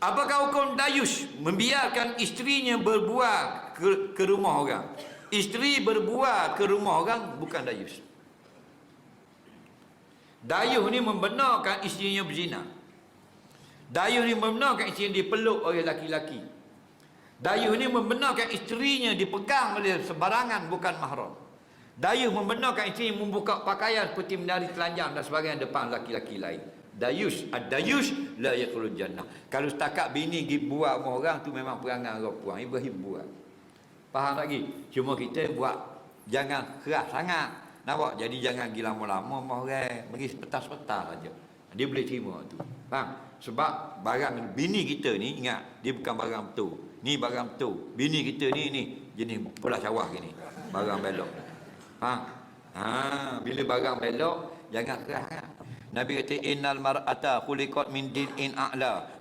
Apakah hukum dayus? Membiarkan isterinya berbual ke rumah orang. Isteri berbual ke rumah orang bukan dayus. Dayus ni membenarkan isterinya berzina. Dayus ni membenarkan isterinya dipeluk oleh laki-laki. Dayus ni membenarkan isterinya dipegang oleh sebarangan bukan mahram. Dayus membenarkan isterinya membuka pakaian seperti menari telanjang dan sebagainya depan laki-laki lain. Dayus, ad-dayus la yadkhulul jannah. Kalau setakat bini pergi buat rumah orang tu memang perangai orang puan. Ibrahim buat. Faham lagi? Cuma kita buat jangan keras sangat. Nampak? Jadi jangan pergi lama-lama rumah orang. Pergi sepetas-petas saja. Dia boleh terima tu. Faham? Sebab barang bini kita ni, ingat, dia bukan barang betul. Ni barang betul. Bini kita ni jenis bola cawah gini. Barang belok. Faham? Bila barang belok, jangan keras sangat. Nabi kata innal mar'ata khuliqat min din'in a'la.